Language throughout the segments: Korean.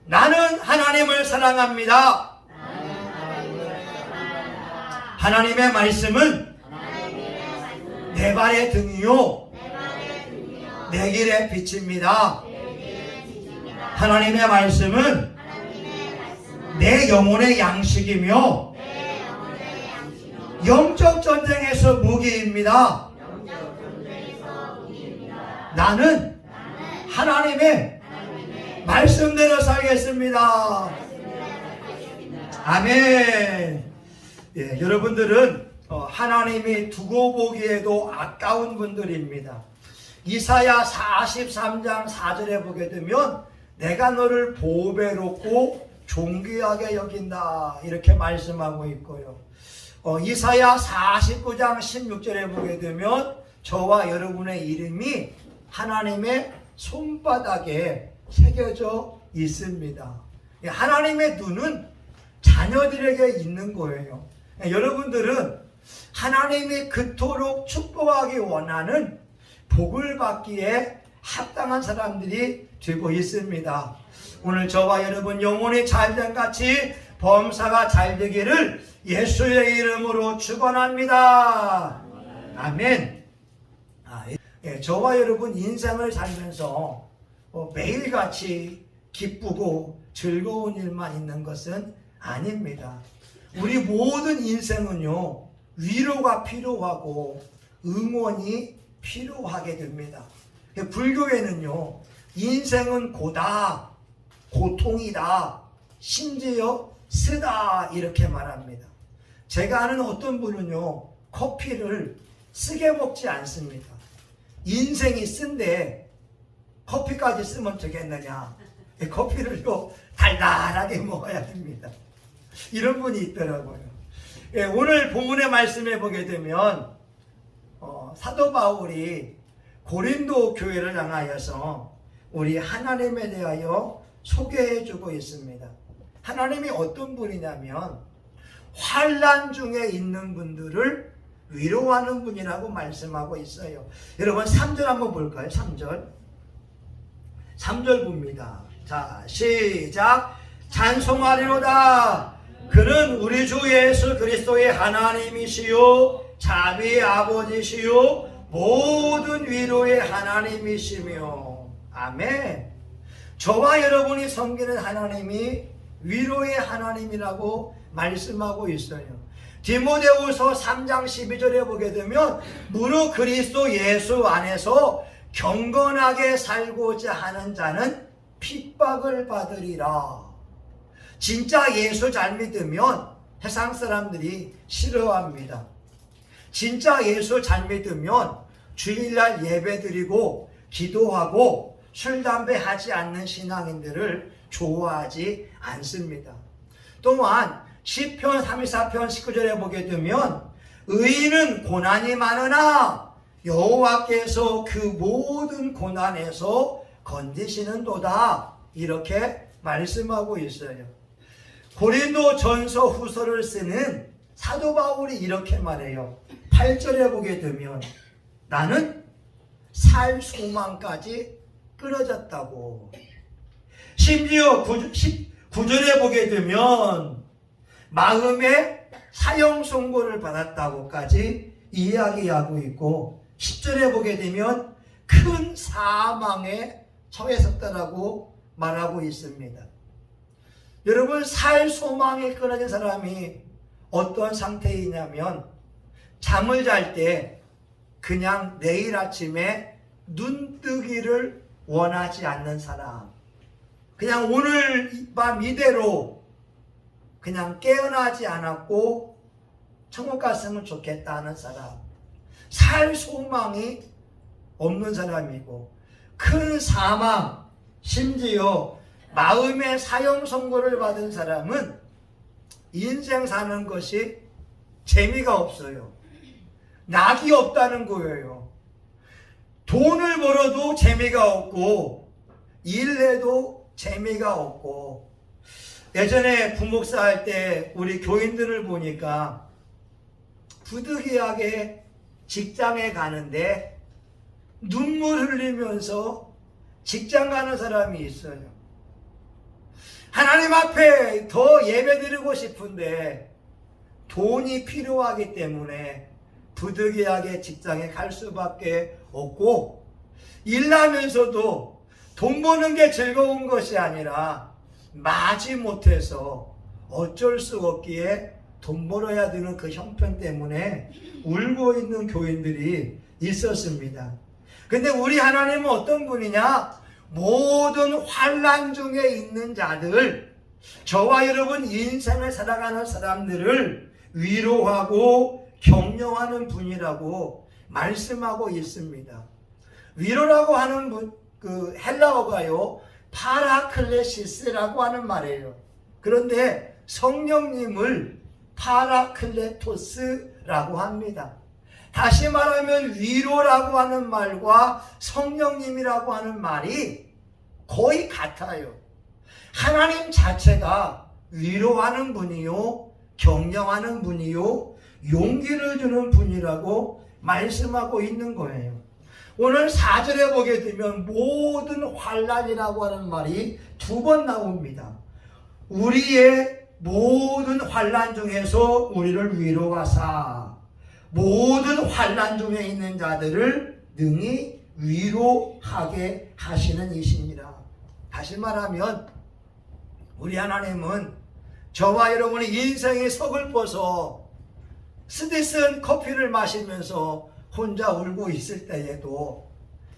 나는 하나님을 사랑합니다. 하나님의 말씀은 내 발의 등이요 내 길의 빛입니다. 하나님의 말씀은 내 영혼의 양식이며 영적 전쟁에서 무기입니다. 나는 하나님의 말씀대로 살겠습니다. 아멘. 예, 여러분들은 하나님이 두고 보기에도 아까운 분들입니다. 이사야 43장 4절에 보게 되면 내가 너를 보배롭고 존귀하게 여긴다 이렇게 말씀하고 있고요. 이사야 49장 16절에 보게 되면 저와 여러분의 이름이 하나님의 손바닥에 새겨져 있습니다. 하나님의 눈은 자녀들에게 있는 거예요. 여러분들은 하나님이 그토록 축복하기 원하는 복을 받기에 합당한 사람들이 되고 있습니다. 오늘 저와 여러분 영혼이 잘된 같이 범사가 잘 되기를 예수의 이름으로 축원합니다. 아멘. 저와 여러분 인생을 살면서 매일같이 기쁘고 즐거운 일만 있는 것은 아닙니다. 우리 모든 인생은요 위로가 필요하고 응원이 필요하게 됩니다. 불교에는요 인생은 고다, 고통이다, 심지어 쓰다 이렇게 말합니다. 제가 아는 어떤 분은요 커피를 쓰게 먹지 않습니다. 인생이 쓴데 커피까지 쓰면 되겠느냐. 커피를요 달달하게 먹어야 됩니다. 이런 분이 있더라고요. 오늘 본문의 말씀에 보게 되면 사도 바울이 고린도 교회를 향하여서 우리 하나님에 대하여 소개해 주고 있습니다. 하나님이 어떤 분이냐면 환난 중에 있는 분들을 위로하는 분이라고 말씀하고 있어요. 여러분 3절 한번 볼까요? 3절 봅니다. 자, 시작. 찬송하리로다. 그는 우리 주 예수 그리스도의 하나님이시요 자비의 아버지시요 모든 위로의 하나님이시며. 아멘. 저와 여러분이 섬기는 하나님이 위로의 하나님이라고 말씀하고 있어요. 디모데후서 3장 12절에 보게 되면 무릇 그리스도 예수 안에서 경건하게 살고자 하는 자는 핍박을 받으리라. 진짜 예수 잘 믿으면 세상 사람들이 싫어합니다. 진짜 예수 잘 믿으면 주일날 예배 드리고 기도하고 술, 담배 하지 않는 신앙인들을 좋아하지 않습니다. 또한 시편 34편 19절에 보게 되면 의인은 고난이 많으나 여호와께서 그 모든 고난에서 건지시는도다 이렇게 말씀하고 있어요. 고린도 전서 후서를 쓰는 사도 바울이 이렇게 말해요. 8절에 보게 되면 나는 살 소망까지 끊어졌다고. 심지어 9절에 보게 되면 마음에 사형 선고를 받았다고까지 이야기하고 있고 10절에 보게 되면 큰 사망에 처했었다라고 말하고 있습니다. 여러분 살 소망이 끊어진 사람이 어떤 상태이냐면 잠을 잘 때 그냥 내일 아침에 눈 뜨기를 원하지 않는 사람, 그냥 오늘 밤 이대로 그냥 깨어나지 않았고 천국 갔으면 좋겠다 하는 사람, 살 소망이 없는 사람이고 큰 사망, 심지어 마음의 사형 선고를 받은 사람은 인생 사는 것이 재미가 없어요. 낙이 없다는 거예요. 돈을 벌어도 재미가 없고 일해도 재미가 없고. 예전에 부목사 할 때 우리 교인들을 보니까 부득이하게 직장에 가는데 눈물 흘리면서 직장 가는 사람이 있어요. 하나님 앞에 더 예배드리고 싶은데 돈이 필요하기 때문에 부득이하게 직장에 갈 수밖에 없고, 일하면서도 돈 버는 게 즐거운 것이 아니라 마지못해서 어쩔 수 없기에 돈 벌어야 되는 그 형편 때문에 울고 있는 교인들이 있었습니다. 근데 우리 하나님은 어떤 분이냐? 모든 환난 중에 있는 자들, 저와 여러분 인생을 살아가는 사람들을 위로하고 격려하는 분이라고 말씀하고 있습니다. 위로라고 하는 그 헬라어가요, 파라클레시스라고 하는 말이에요. 그런데 성령님을 파라클레토스라고 합니다. 다시 말하면 위로라고 하는 말과 성령님이라고 하는 말이 거의 같아요. 하나님 자체가 위로하는 분이요, 격려하는 분이요, 용기를 주는 분이라고 말씀하고 있는 거예요. 오늘 4절에 보게 되면 모든 환난이라고 하는 말이 2번 나옵니다. 우리의 모든 환난 중에서 우리를 위로하사 모든 환난 중에 있는 자들을 능히 위로하게 하시는 이십니다. 다시 말하면 우리 하나님은 저와 여러분이 인생이 서글퍼서 스디슨 커피를 마시면서 혼자 울고 있을 때에도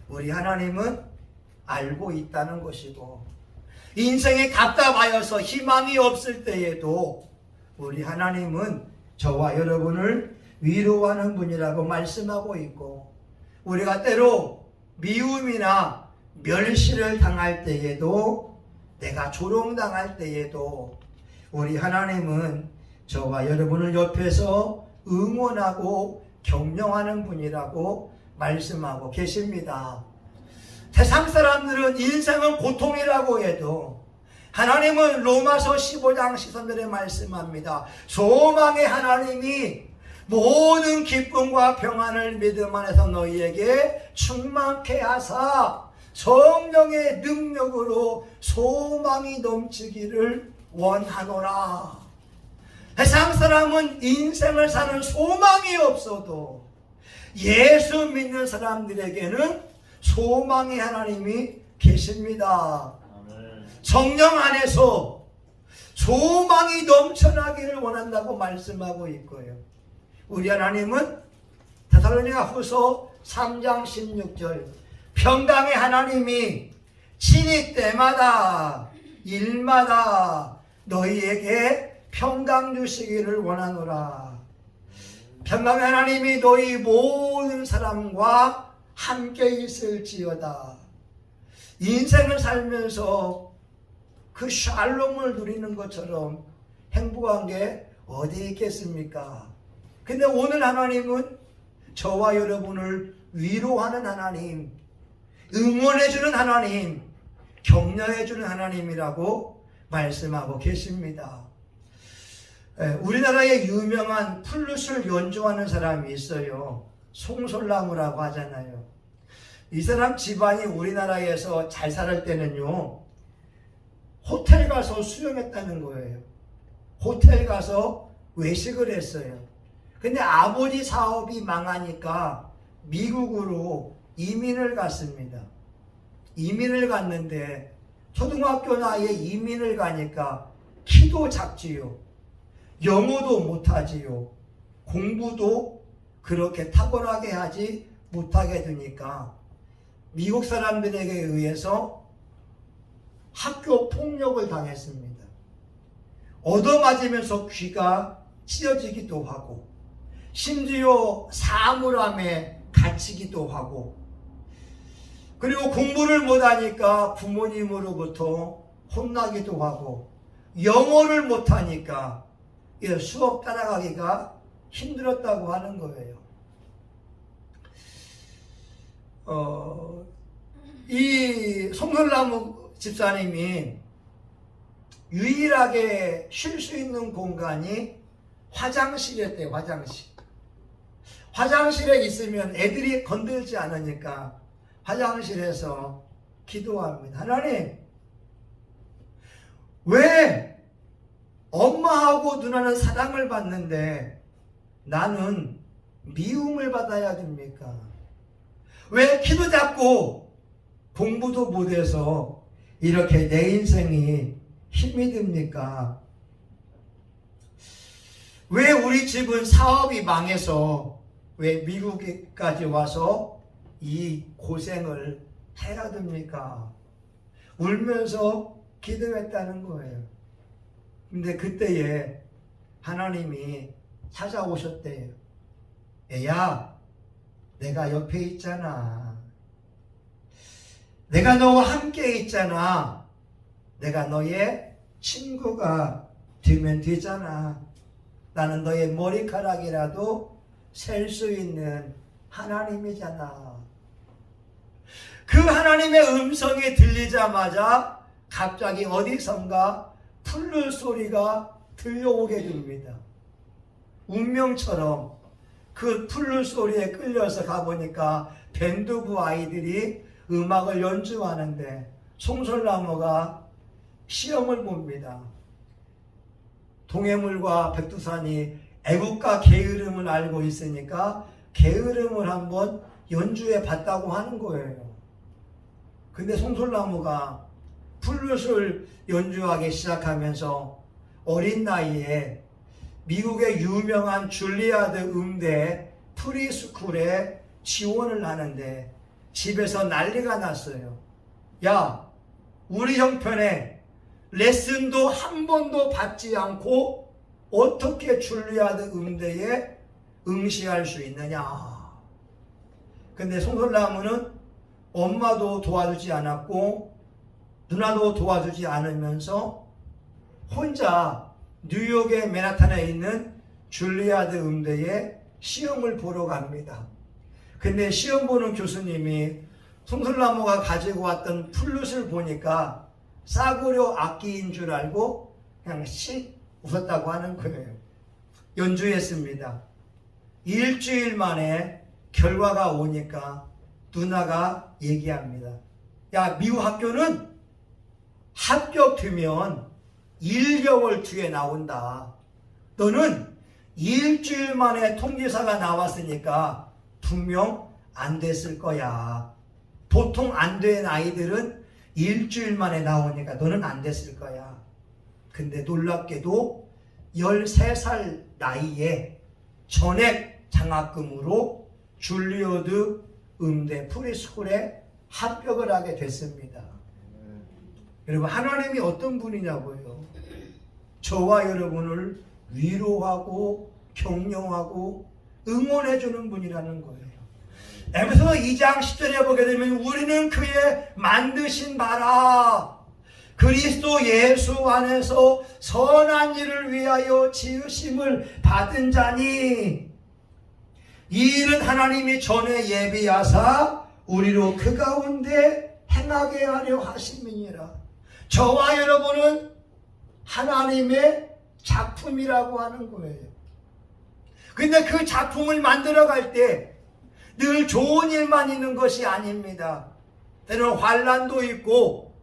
우리 하나님은 알고 있다는 것이고, 인생이 답답하여서 희망이 없을 때에도 우리 하나님은 저와 여러분을 위로하는 분이라고 말씀하고 있고, 우리가 때로 미움이나 멸시를 당할 때에도, 내가 조롱당할 때에도 우리 하나님은 저와 여러분을 옆에서 응원하고 격려하는 분이라고 말씀하고 계십니다. 세상 사람들은 인생은 고통이라고 해도 하나님은 로마서 15장 13절에 말씀합니다. 소망의 하나님이 모든 기쁨과 평안을 믿음 안에서 너희에게 충만케 하사 성령의 능력으로 소망이 넘치기를 원하노라. 세상 사람은 인생을 사는 소망이 없어도 예수 믿는 사람들에게는 소망의 하나님이 계십니다. 성령 안에서 소망이 넘쳐나기를 원한다고 말씀하고 있고요. 우리 하나님은 데살로니가 후서 3장 16절 평강의 하나님이 친히 때마다 일마다 너희에게 평강 주시기를 원하노라. 평강의 하나님이 너희 모든 사람과 함께 있을지어다. 인생을 살면서 그 샬롬을 누리는 것처럼 행복한 게 어디 있겠습니까? 근데 오늘 하나님은 저와 여러분을 위로하는 하나님, 응원해주는 하나님, 격려해주는 하나님이라고 말씀하고 계십니다. 우리나라에 유명한 플룻을 연주하는 사람이 있어요. 송솔나무라고 하잖아요. 이 사람 집안이 우리나라에서 잘 살 때는요, 호텔 가서 수영했다는 거예요. 호텔 가서 외식을 했어요. 근데 아버지 사업이 망하니까 미국으로 이민을 갔습니다. 이민을 갔는데 초등학교 나이에 이민을 가니까 키도 작지요. 영어도 못하지요. 공부도 그렇게 탁월하게 하지 못하게 되니까 미국 사람들에게 의해서 학교 폭력을 당했습니다. 얻어맞으면서 귀가 찢어지기도 하고, 심지어 사물함에 갇히기도 하고, 그리고 공부를 못하니까 부모님으로부터 혼나기도 하고, 영어를 못하니까 수업 따라가기가 힘들었다고 하는 거예요. 이 송솔나무 집사님이 유일하게 쉴 수 있는 공간이 화장실이었대요. 화장실에 있으면 애들이 건들지 않으니까 화장실에서 기도합니다. 하나님, 왜 엄마하고 누나는 사랑을 받는데 나는 미움을 받아야 됩니까? 왜 키도 작고 공부도 못해서 이렇게 내 인생이 힘이 듭니까? 왜 우리 집은 사업이 망해서 왜 미국까지 와서 이 고생을 해야 됩니까? 울면서 기도했다는 거예요. 근데 그때에 하나님이 찾아오셨대요. 애야, 내가 옆에 있잖아. 내가 너와 함께 있잖아. 내가 너의 친구가 되면 되잖아. 나는 너의 머리카락이라도 셀 수 있는 하나님이잖아. 그 하나님의 음성이 들리자마자 갑자기 어디선가 플룻 소리가 들려오게 됩니다. 운명처럼 그 플룻 소리에 끌려서 가보니까 밴드부 아이들이 음악을 연주하는데 송솔나무가 시험을 봅니다. 동해물과 백두산이 애국가 게으름을 알고 있으니까 게으름을 한번 연주해 봤다고 하는 거예요. 근데 송솔나무가 플룻을 연주하기 시작하면서 어린 나이에 미국의 유명한 줄리아드 음대 프리스쿨에 지원을 하는데 집에서 난리가 났어요. 야, 우리 형편에 레슨도 한 번도 받지 않고 어떻게 줄리아드 음대에 응시할 수 있느냐. 근데 송솔나무는 엄마도 도와주지 않았고 누나도 도와주지 않으면서 혼자 뉴욕의 맨하탄에 있는 줄리아드 음대에 시험을 보러 갑니다. 근데 시험 보는 교수님이 송솔나무가 가지고 왔던 플룻을 보니까 싸구려 악기인 줄 알고 그냥 씩 웃었다고 하는 거예요. 연주했습니다. 일주일 만에 결과가 오니까 누나가 얘기합니다. 야, 미국 학교는 합격되면 1개월 뒤에 나온다. 너는 일주일 만에 통지서가 나왔으니까 분명 안 됐을 거야. 보통 안 된 아이들은 일주일 만에 나오니까 너는 안 됐을 거야. 근데 놀랍게도 13살 나이에 전액 장학금으로 줄리아드 음대 프리스쿨에 합격을 하게 됐습니다. 여러분, 하나님이 어떤 분이냐고요? 저와 여러분을 위로하고 격려하고 응원해 주는 분이라는 거예요. 에베소서 2장 10절에 보게 되면 우리는 그의 만드신 바라 그리스도 예수 안에서 선한 일을 위하여 지으심을 받은 자니 이 일은 하나님이 전에 예비하사 우리로 그 가운데 행하게 하려 하심이니라. 저와 여러분은 하나님의 작품이라고 하는 거예요. 근데 그 작품을 만들어 갈 때 늘 좋은 일만 있는 것이 아닙니다. 때로는 환난도 있고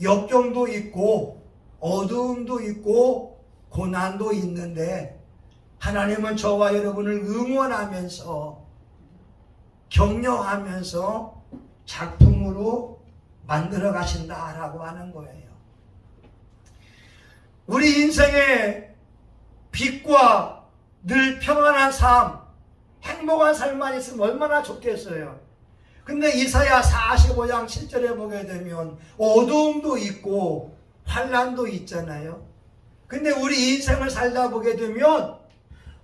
역경도 있고 어두움도 있고 고난도 있는데 하나님은 저와 여러분을 응원하면서 격려하면서 작품으로 만들어 가신다라고 하는 거예요. 우리 인생의 빛과 늘 평안한 삶, 행복한 삶만 있으면 얼마나 좋겠어요. 근데 이사야 45장 7절에 보게 되면 어두움도 있고 환난도 있잖아요. 근데 우리 인생을 살다 보게 되면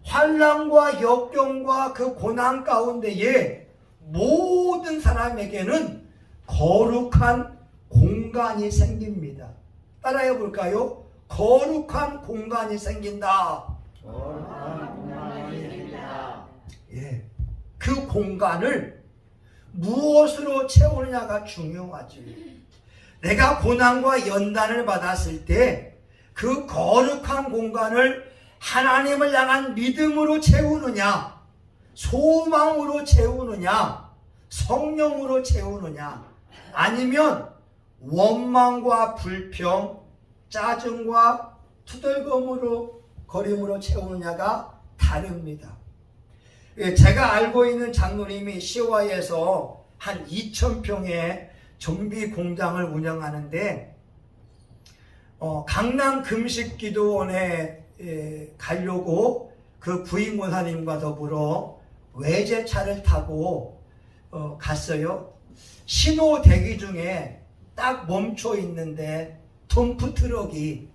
환난과 역경과 그 고난 가운데에 모든 사람에게는 거룩한 공간이 생깁니다. 따라해 볼까요? 거룩한 공간이 생긴다. 거룩한 공간이 생긴다. 예, 그 공간을 무엇으로 채우느냐가 중요하지. 내가 고난과 연단을 받았을 때 그 거룩한 공간을 하나님을 향한 믿음으로 채우느냐, 소망으로 채우느냐, 성령으로 채우느냐, 아니면 원망과 불평, 짜증과 투덜거림으로 채우느냐가 다릅니다. 제가 알고 있는 장로님이 시와에서 한 2,000평의 정비 공장을 운영하는데 강남 금식기도원에 가려고 그 부임 권사님과 더불어 외제차를 타고 갔어요. 신호 대기 중에 딱 멈춰 있는데 덤프 트럭이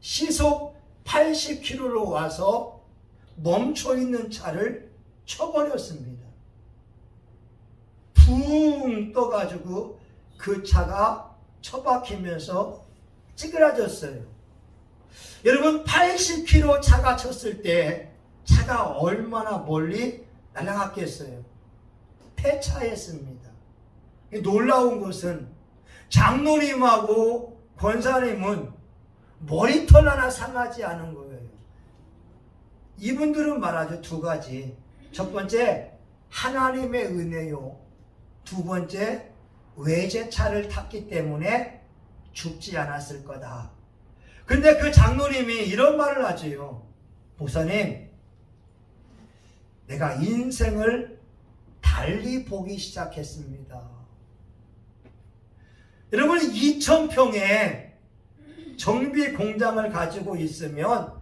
시속 80km로 와서 멈춰 있는 차를 쳐버렸습니다. 붕 떠가지고 그 차가 처박히면서 찌그러졌어요. 여러분 80km 차가 쳤을 때 차가 얼마나 멀리 날아갔겠어요. 폐차했습니다. 놀라운 것은 장로님하고 권사님은 머리털 하나 상하지 않은 거예요. 이분들은 말하죠. 두 가지. 첫 번째, 하나님의 은혜요. 두 번째, 외제차를 탔기 때문에 죽지 않았을 거다. 근데 그 장로님이 이런 말을 하지요. 목사님, 내가 인생을 달리 보기 시작했습니다. 여러분 2,000평의 정비 공장을 가지고 있으면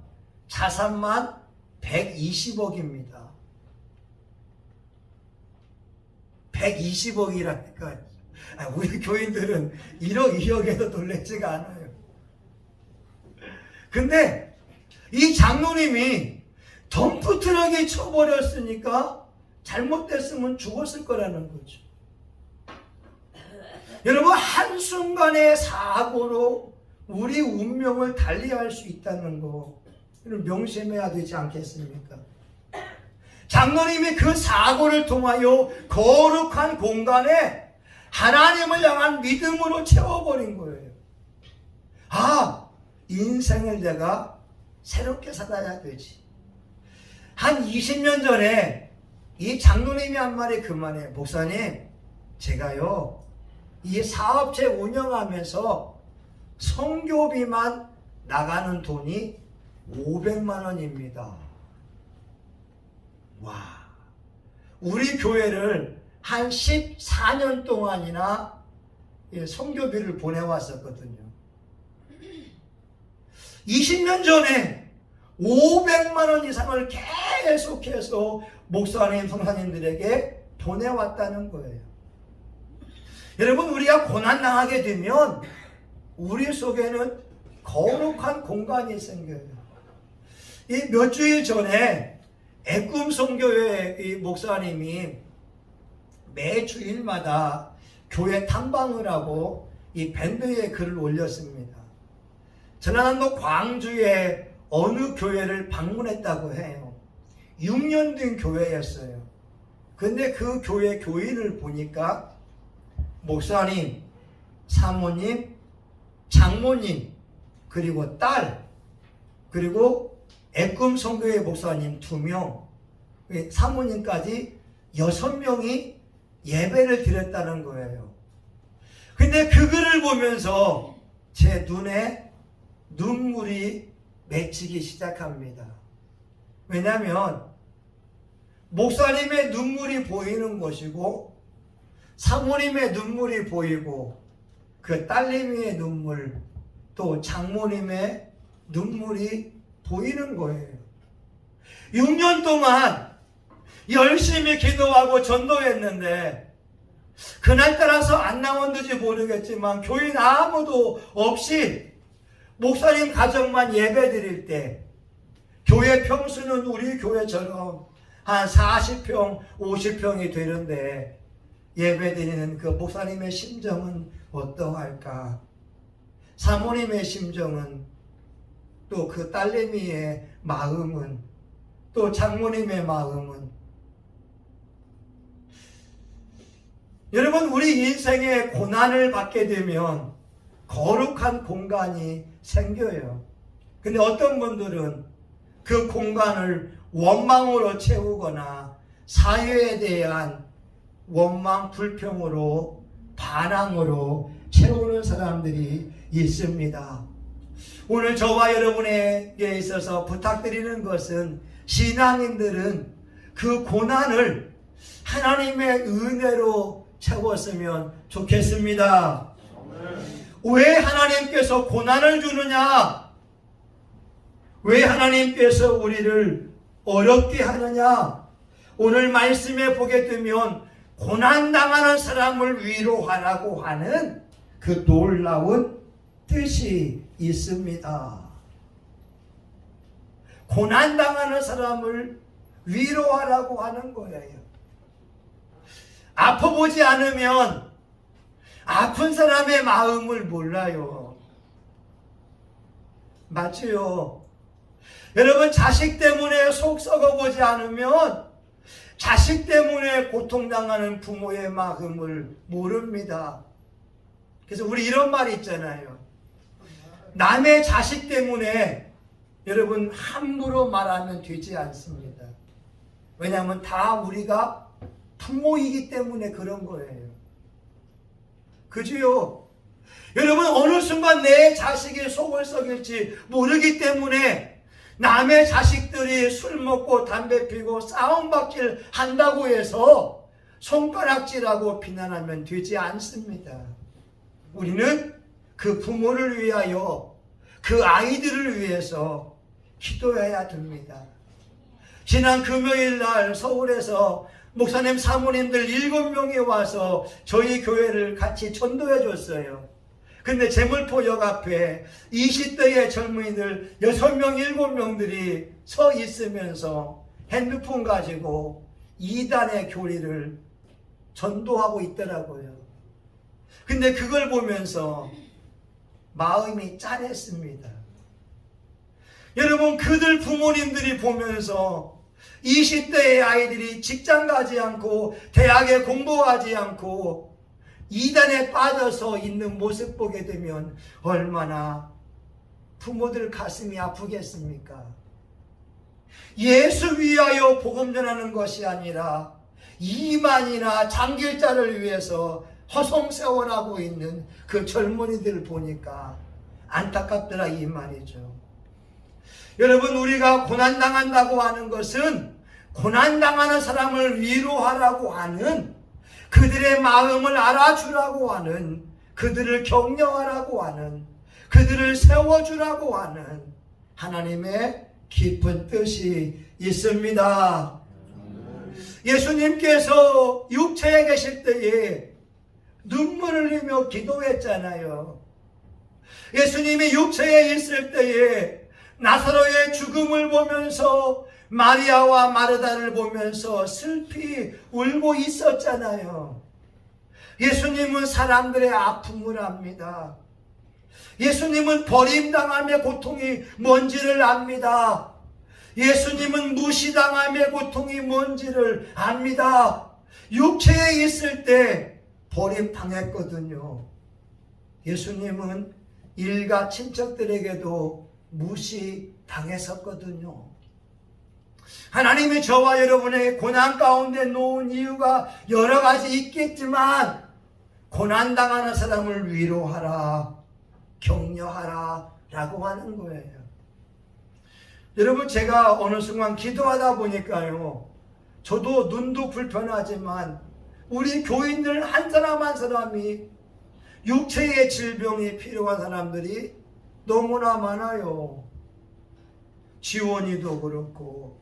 자산만 120억입니다. 120억이라니까 우리 교인들은 1억, 2억에도 놀라지가 않아요. 근데 이 장로님이 덤프트럭이 쳐버렸으니까 잘못됐으면 죽었을 거라는 거죠. 여러분 한순간의 사고로 우리 운명을 달리할 수 있다는 거 명심해야 되지 않겠습니까? 장로님이 그 사고를 통하여 거룩한 공간에 하나님을 향한 믿음으로 채워버린 거예요. 아, 인생을 내가 새롭게 살아야 되지. 한 20년 전에 이 장로님이 한 말이 그 말이에요. 목사님, 제가요 이 사업체 운영하면서 성교비만 나가는 돈이 500만 원입니다. 와, 우리 교회를 한 14년 동안이나 성교비를 보내왔었거든요. 20년 전에 500만 원 이상을 계속해서 목사님, 성사님들에게 보내왔다는 거예요. 여러분, 우리가 고난당하게 되면 우리 속에는 거룩한 공간이 생겨요. 이 몇 주일 전에 애꿈성교회 이 목사님이 매 주일마다 교회 탐방을 하고 이 밴드에 글을 올렸습니다. 전라남도 광주의 어느 교회를 방문했다고 해요. 6년 된 교회였어요. 근데 그 교회 교인을 보니까 목사님, 사모님, 장모님, 그리고 딸, 그리고 애꿈성교회 목사님 2명, 사모님까지 6명이 예배를 드렸다는 거예요. 근데 그 글을 보면서 제 눈에 눈물이 맺히기 시작합니다. 왜냐하면 목사님의 눈물이 보이는 것이고 사모님의 눈물이 보이고 그 딸내미의 눈물 또 장모님의 눈물이 보이는 거예요. 6년 동안 열심히 기도하고 전도했는데 그날따라서 안 나왔는지 모르겠지만 교인 아무도 없이 목사님 가정만 예배 드릴 때 교회 평수는 우리 교회처럼 한 40평, 50평이 되는데 예배 드리는 그 목사님의 심정은 어떠할까? 사모님의 심정은, 또 그 딸내미의 마음은, 또 장모님의 마음은. 여러분, 우리 인생에 고난을 받게 되면 거룩한 공간이 생겨요. 근데 어떤 분들은 그 공간을 원망으로 채우거나 사회에 대한 원망, 불평으로, 반항으로 채우는 사람들이 있습니다. 오늘 저와 여러분에게 있어서 부탁드리는 것은 신앙인들은 그 고난을 하나님의 은혜로 채웠으면 좋겠습니다. 왜 하나님께서 고난을 주느냐? 왜 하나님께서 우리를 어렵게 하느냐? 오늘 말씀에 보게 되면 고난당하는 사람을 위로하라고 하는 그 놀라운 뜻이 있습니다. 고난당하는 사람을 위로하라고 하는 거예요. 아파보지 않으면 아픈 사람의 마음을 몰라요. 맞지요? 여러분, 자식 때문에 속 썩어보지 않으면 자식 때문에 고통당하는 부모의 마음을 모릅니다. 그래서 우리 이런 말이 있잖아요. 남의 자식 때문에 여러분 함부로 말하면 되지 않습니다. 왜냐하면 다 우리가 부모이기 때문에 그런 거예요. 그지요? 여러분, 어느 순간 내 자식이 속을 썩일지 모르기 때문에 남의 자식들이 술 먹고 담배 피고 싸움박질 한다고 해서 손가락질하고 비난하면 되지 않습니다. 우리는 그 부모를 위하여, 그 아이들을 위해서 기도해야 됩니다. 지난 금요일 날 서울에서 목사님 사모님들 7명이 와서 저희 교회를 같이 전도해 줬어요. 근데 제물포역 앞에 20대의 젊은이들 6명, 7명들이 서 있으면서 핸드폰 가지고 이단의 교리를 전도하고 있더라고요. 근데 그걸 보면서 마음이 짠했습니다. 여러분, 그들 부모님들이 보면서 20대의 아이들이 직장 가지 않고 대학에 공부하지 않고 이단에 빠져서 있는 모습 보게 되면 얼마나 부모들 가슴이 아프겠습니까? 예수 위하여 복음 전하는 것이 아니라 이만이나 장길자를 위해서 허송세월하고 있는 그 젊은이들을 보니까 안타깝더라 이 말이죠. 여러분, 우리가 고난당한다고 하는 것은 고난당하는 사람을 위로하라고 하는, 그들의 마음을 알아주라고 하는, 그들을 격려하라고 하는, 그들을 세워주라고 하는 하나님의 깊은 뜻이 있습니다. 예수님께서 육체에 계실 때에 눈물을 흘리며 기도했잖아요. 예수님이 육체에 있을 때에 나사로의 죽음을 보면서 마리아와 마르다를 보면서 슬피 울고 있었잖아요. 예수님은 사람들의 아픔을 압니다. 예수님은 버림당함의 고통이 뭔지를 압니다. 예수님은 무시당함의 고통이 뭔지를 압니다. 육체에 있을 때 버림당했거든요. 예수님은 일가 친척들에게도 무시당했었거든요. 하나님이 저와 여러분의 고난 가운데 놓은 이유가 여러 가지 있겠지만 고난당하는 사람을 위로하라, 격려하라 라고 하는 거예요. 여러분, 제가 어느 순간 기도하다 보니까요, 저도 눈도 불편하지만 우리 교인들 한 사람 한 사람이 육체의 질병이 필요한 사람들이 너무나 많아요. 지원이도 그렇고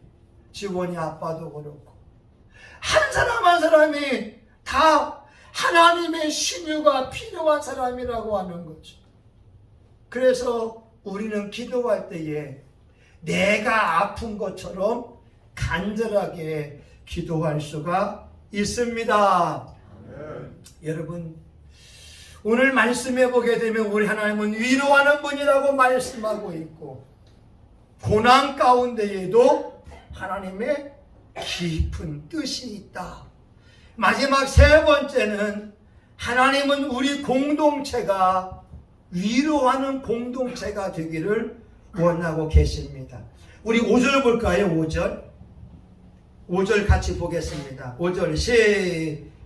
지원이 아빠도 그렇고 한 사람 한 사람이 다 하나님의 신유가 필요한 사람이라고 하는 거죠. 그래서 우리는 기도할 때에 내가 아픈 것처럼 간절하게 기도할 수가 있습니다. 여러분, 오늘 말씀해 보게 되면 우리 하나님은 위로하는 분이라고 말씀하고 있고 고난 가운데에도 하나님의 깊은 뜻이 있다. 마지막 세 번째는 하나님은 우리 공동체가 위로하는 공동체가 되기를 원하고 계십니다. 우리 5절 볼까요? 5절 같이 보겠습니다. 5절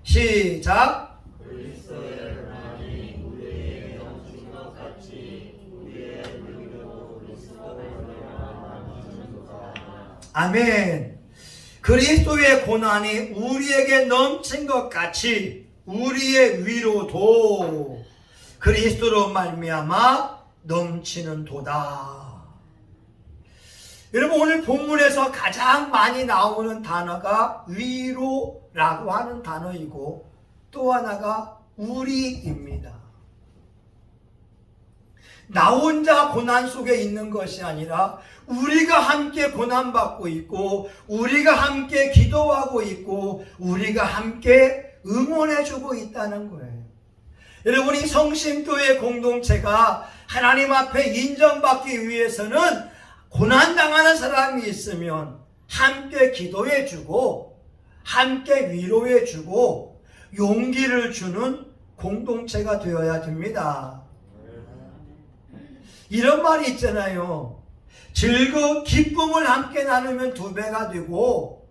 시작. 그리스도의 하나님 우리의 영주와 같이 우리의 능력을 아멘. 그리스도의 고난이 우리에게 넘친 것 같이 우리의 위로도 그리스도로 말미암아 넘치는 도다. 여러분, 오늘 본문에서 가장 많이 나오는 단어가 위로라고 하는 단어이고 또 하나가 우리입니다. 나 혼자 고난 속에 있는 것이 아니라 우리가 함께 고난받고 있고 우리가 함께 기도하고 있고 우리가 함께 응원해주고 있다는 거예요. 여러분이 성심교회 공동체가 하나님 앞에 인정받기 위해서는 고난당하는 사람이 있으면 함께 기도해주고 함께 위로해주고 용기를 주는 공동체가 되어야 됩니다. 이런 말이 있잖아요. 기쁨을 함께 나누면 2배가 되고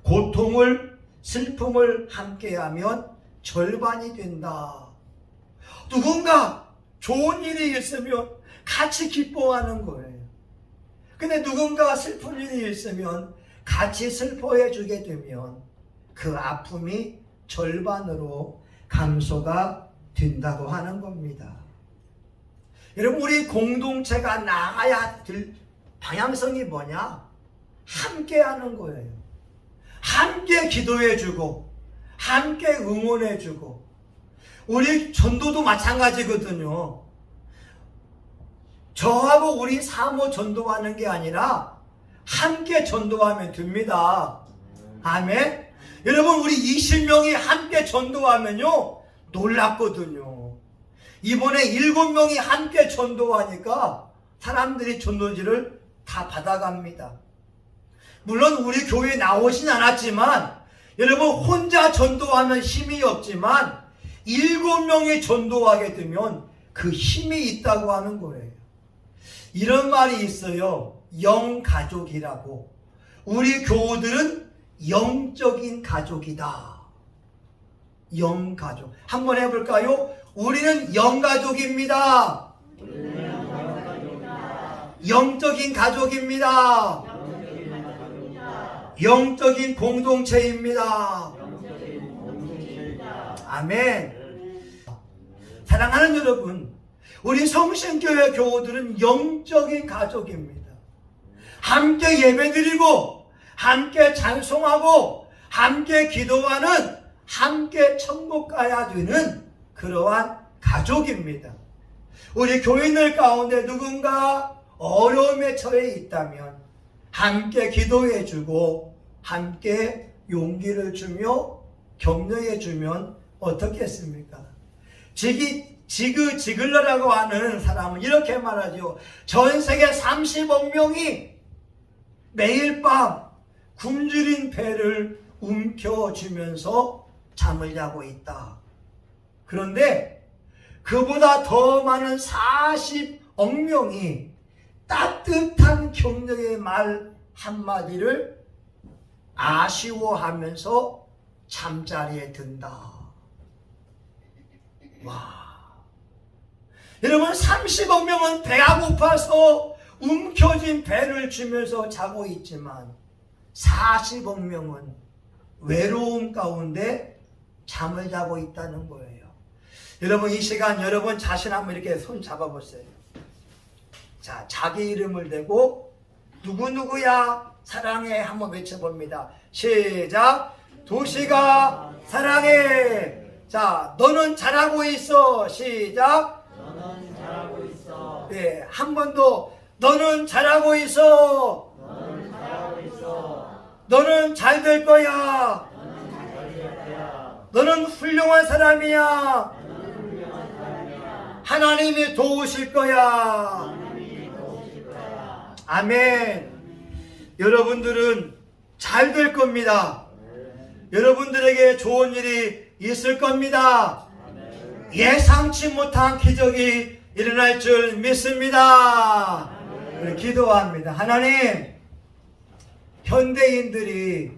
고통을 슬픔을 함께하면 절반이 된다. 누군가 좋은 일이 있으면 같이 기뻐하는 거예요. 근데 누군가 슬픈 일이 있으면 같이 슬퍼해 주게 되면 그 아픔이 절반으로 감소가 된다고 하는 겁니다. 여러분, 우리 공동체가 나아야 될 방향성이 뭐냐? 함께 하는 거예요. 함께 기도해 주고 함께 응원해 주고. 우리 전도도 마찬가지거든요. 저하고 우리 사모 전도하는 게 아니라 함께 전도하면 됩니다. 아멘. 여러분, 우리 20명이 함께 전도하면요 놀랍거든요. 이번에 7명이 함께 전도하니까 사람들이 전도지를 다 받아갑니다. 물론 우리 교회에 나오진 않았지만 여러분, 혼자 전도하면 힘이 없지만 7명이 전도하게 되면 그 힘이 있다고 하는 거예요. 이런 말이 있어요. 영가족이라고. 우리 교우들은 영적인 가족이다. 영가족. 한번 해볼까요? 우리는 영가족입니다. 영적인 가족입니다. 영적인 공동체입니다. 아멘. 사랑하는 여러분, 우리 성신교회 교우들은 영적인 가족입니다. 함께 예배드리고 함께 찬송하고 함께 기도하는, 함께 천국 가야 되는 그러한 가족입니다. 우리 교인들 가운데 누군가 어려움에 처해 있다면 함께 기도해 주고 함께 용기를 주며 격려해 주면 어떻겠습니까? 지글러라고 하는 사람은 이렇게 말하죠. 전 세계 30억 명이 매일 밤 굶주린 배를 움켜쥐면서 잠을 자고 있다. 그런데 그보다 더 많은 40억 명이 따뜻한 격려의 말 한마디를 아쉬워하면서 잠자리에 든다. 와. 여러분, 30억 명은 배가 고파서 움켜진 배를 쥐면서 자고 있지만 40억 명은 외로움 가운데 잠을 자고 있다는 거예요. 여러분, 이 시간 여러분 자신 한번 이렇게 손 잡아보세요. 자, 자기 이름을 대고 누구누구야 사랑해 한번 외쳐봅니다. 시작. 도시가 사랑해. 자, 너는 잘하고 있어. 시작. 너는 잘하고 있어. 네, 한 번 더. 너는 잘하고 있어. 너는 잘하고 있어. 너는 잘 될 거야. 너는 잘 될 거야. 너는 훌륭한 사람이야. 너는 훌륭한 사람이야. 하나님이 도우실 거야. 하나님이 도우실 거야. 아멘. 여러분들은 잘 될 겁니다. 여러분들에게 좋은 일이 있을 겁니다. 예상치 못한 기적이 일어날 줄 믿습니다. 우리 기도합니다. 하나님, 현대인들이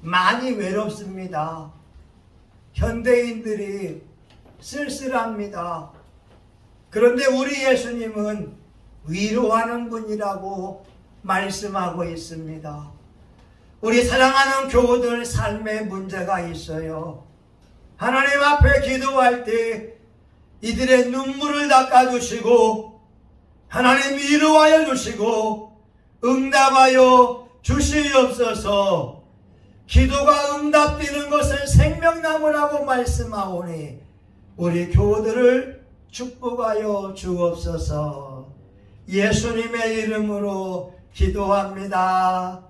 많이 외롭습니다. 현대인들이 쓸쓸합니다. 그런데 우리 예수님은 위로하는 분이라고 말씀하고 있습니다. 우리 사랑하는 교우들 삶에 문제가 있어요. 하나님 앞에 기도할 때 이들의 눈물을 닦아주시고 하나님 위로하여 주시고 응답하여 주시옵소서. 기도가 응답되는 것은 생명나무라고 말씀하오니 우리 교우들을 축복하여 주옵소서. 예수님의 이름으로 기도합니다.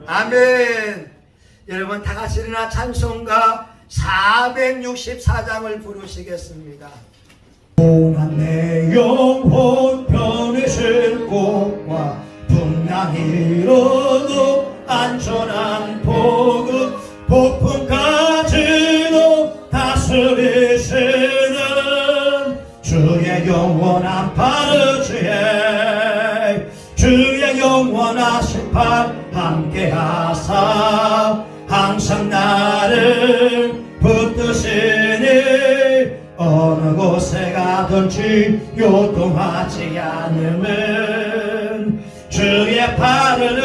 아멘. 여러분 다 같이 일어나 찬송가 464장을 부르시겠습니다. 동안 내 영혼 편이실 곳과 풍랑이로도 안전한 복음 폭풍까지도 다스리시는 주의 영원한 파르지에 주의 영원하신 팔 함께하사 항상 나를 붙드시니 어느 곳에 가든지 요동하지 않음은 주의 팔을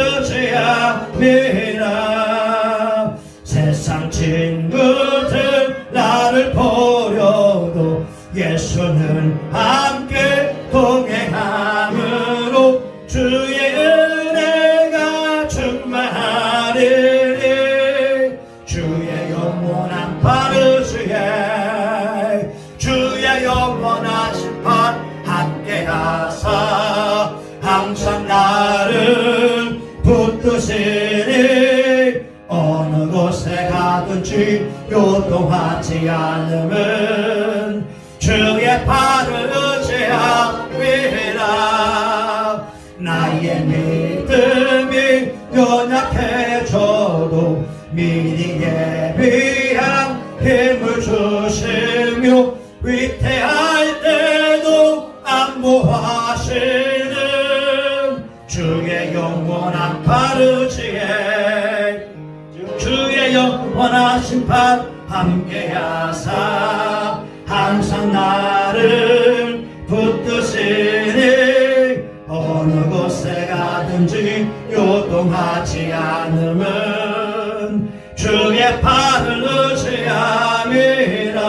의지함이라. 세상 친구들 나를 버려도 예수는 함께 동행함으로 주의 은혜가 충만하리니 주의 영원한 파르시에 주의 영원하신 팔 함께하사 항상 나를 붙드시니 어느 곳에 가든지 요동하지 않음은 주의 팔을 의지함이라. 나의 믿음이 연약해져도 미리 예비한 힘을 주시며 위태할 때도 안보하시는 주의 영원한 파르지에 주의 영원하신 팔 함께하사 항상 나를 붙드시니 어느 곳에 가든지 요동하지 않음은 주의 팔을 의지함이라.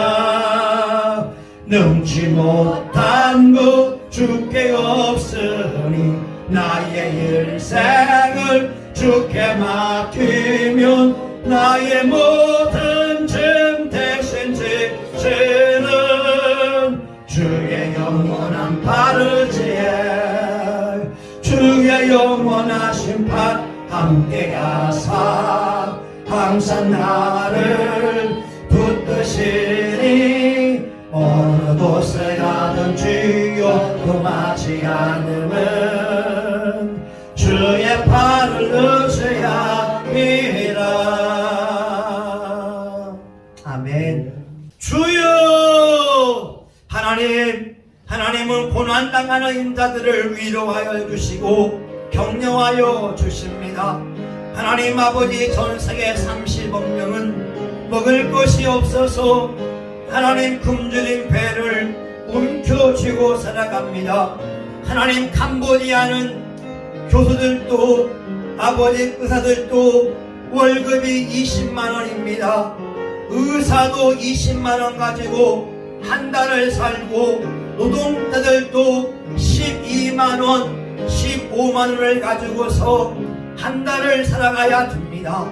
능치 못한 것 주께 없으니 나의 일생을 주께 맡기면 나의 모든 짐 대신 지시는 주의 영원한 파르지에 주의 영원하신 팔 함께하사 항상 나를 붙드시니 어느 곳에 가든지 요동하지 않음은 주의 팔을 의지함이라. 아멘. 주여 하나님은 고난당하는 인자들을 위로하여 주시고 격려하여 주십니다. 하나님 아버지, 전 세계 30억 명은 먹을 것이 없어서 하나님 굶주린 배를 움켜쥐고 살아갑니다. 하나님, 캄보디아는 교수들도 아버지 의사들도 월급이 20만원입니다. 의사도 20만원 가지고 한 달을 살고 노동자들도 12만원 15만원을 가지고서 한 달을 살아가야 됩니다.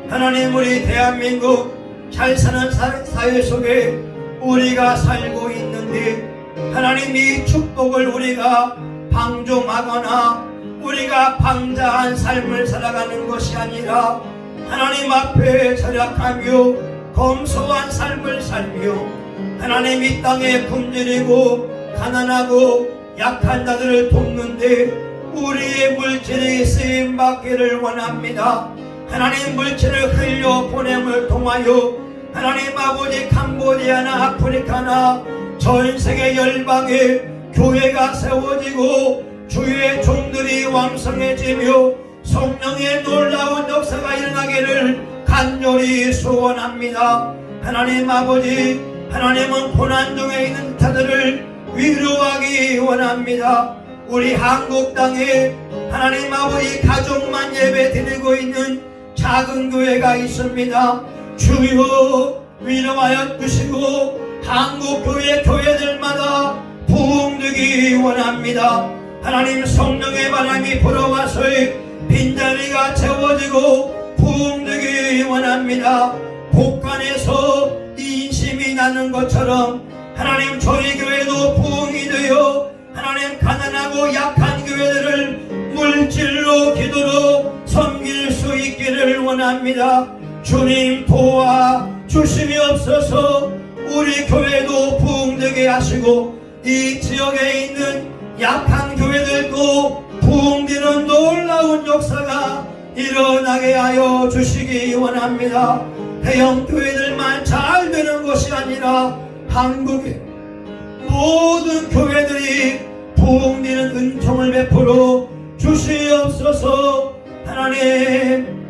하나님, 우리 대한민국 잘 사는 사회 속에 우리가 살고 있는데 하나님, 이 축복을 우리가 방종하거나 우리가 방자한 삶을 살아가는 것이 아니라 하나님 앞에 절약하며 검소한 삶을 살며 하나님 이 땅에 굶주리고 가난하고 약한 자들을 돕는데 우리의 물질이 쓰임받기를 원합니다. 하나님, 물질을 흘려 보냄을 통하여 하나님 아버지, 캄보디아나 아프리카나 전 세계 열방에 교회가 세워지고 주의 종들이 왕성해지며 성령의 놀라운 역사가 일어나기를 간절히 소원합니다. 하나님 아버지, 하나님은 고난 중에 있는 자들을 위로하기 원합니다. 우리 한국 땅에 하나님 아버지 가족만 예배 드리고 있는 작은 교회가 있습니다. 주여 위로하여 주시고 한국 교회들마다 부흥되기 원합니다. 하나님 성령의 바람이 불어와서 빈자리가 채워지고 부흥되기 원합니다. 곳간에서 인심이 나는 것처럼 하나님 저희 교회도 부흥이 되어 하나님 가난하고 약한 교회들을 물질로 기도로 섬길 수 있기를 원합니다. 주님 도와 주시옵소서. 우리 교회도 부흥되게 하시고 이 지역에 있는 약한 교회들도 부흥되는 놀라운 역사가 일어나게 하여 주시기 원합니다. 대형 교회들만 잘 되는 것이 아니라 한국의 모든 교회들이 부흥되는 은총을 베풀어 주시옵소서. 하나님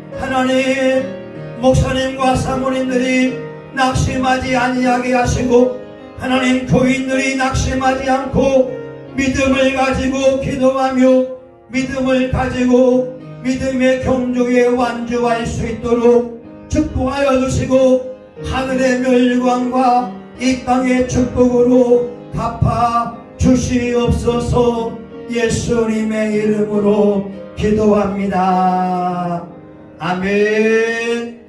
목사님과 사모님들이 낙심하지 아니하게 하시고 하나님 교인들이 낙심하지 않고 믿음을 가지고 기도하며 믿음을 가지고 믿음의 경주에 완주할 수 있도록 축복하여 주시고 하늘의 멸관과 이 땅의 축복으로 갚아 주시옵소서. 예수님의 이름으로 기도합니다. 아멘.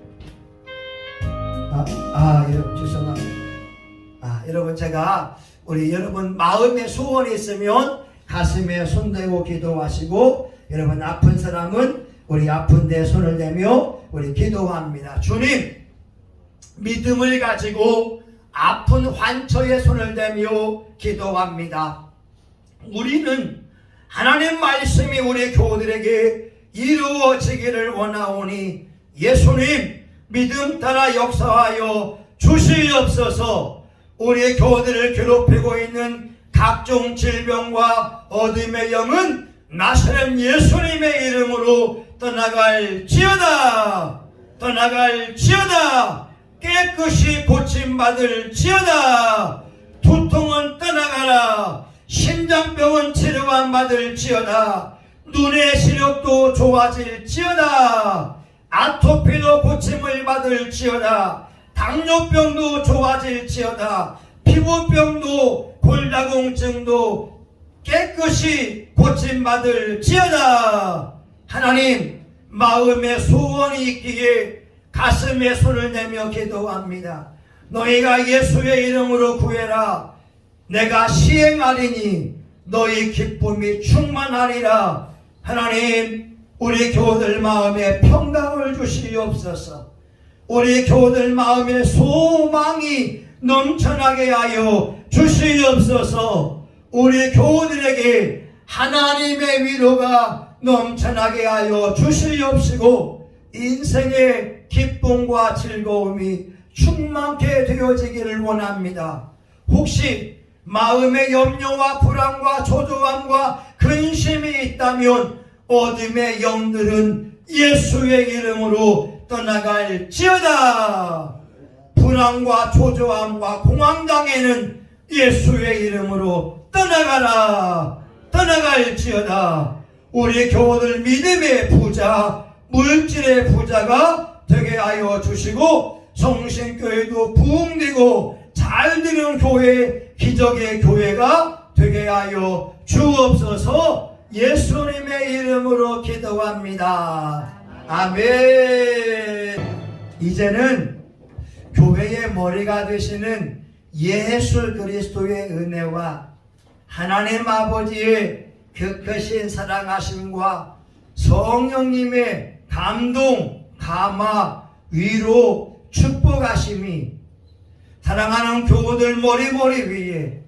여러분 죄송합니다. 여러분 제가 우리 여러분 마음에 소원이 있으면 가슴에 손대고 기도하시고 여러분 아픈 사람은 우리 아픈 데 손을 대며 우리 기도합니다. 주님 믿음을 가지고 아픈 환처에 손을 대며 기도합니다. 우리는 하나님 말씀이 우리 교우들에게 이루어지기를 원하오니 예수님 믿음 따라 역사하여 주시옵소서. 우리 교우들을 괴롭히고 있는 각종 질병과 어둠의 영은 나사렛 예수님의 이름으로 떠나갈지어다. 깨끗이 고침받을지어다. 두통은 떠나가라. 심장병은 치료만 받을지어다. 눈의 시력도 좋아질지어다. 아토피도 고침을 받을지어다. 당뇨병도 좋아질지어다. 피부병도 골다공증도 깨끗이 고침받을지어다. 하나님 마음에 소원이 있기에 가슴에 손을 내며 기도합니다. 너희가 예수의 이름으로 구해라. 내가 시행하리니 너희 기쁨이 충만하리라. 하나님 우리 교우들 마음에 평강을 주시옵소서. 우리 교우들 마음에 소망이 넘쳐나게 하여 주시옵소서. 우리 교우들에게 하나님의 위로가 넘쳐나게 하여 주시옵시고 인생의 기쁨과 즐거움이 충만케 되어지기를 원합니다. 혹시 마음의 염려와 불안과 초조함과 근심이 있다면 어둠의 영들은 예수의 이름으로 떠나갈지어다. 불안과 초조함과 공황장애는 예수의 이름으로 떠나갈지어다. 우리 교우들 믿음의 부자, 물질의 부자가 되게 하여 주시고 성신교회도 부흥되고 잘되는 교회, 기적의 교회가 되게 하여 주옵소서. 예수님의 이름으로 기도합니다. 아멘. 이제는 교회의 머리가 되시는 예수 그리스도의 은혜와 하나님 아버지의 그 크신 사랑하심과 성령님의 감동, 감화, 위로, 축복하심이 사랑하는 교우들 머리 위에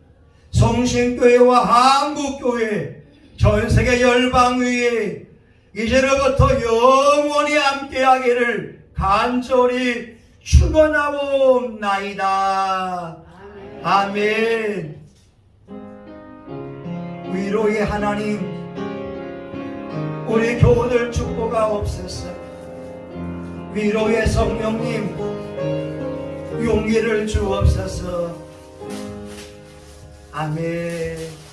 성신교회와 한국교회 전세계 열방 위에 이제로부터 영원히 함께하기를 간절히 축원하옵나이다. 아멘. 위로의 하나님 우리 교우들 축복하옵소서. 위로의 성령님 용기를 주옵소서. 아멘.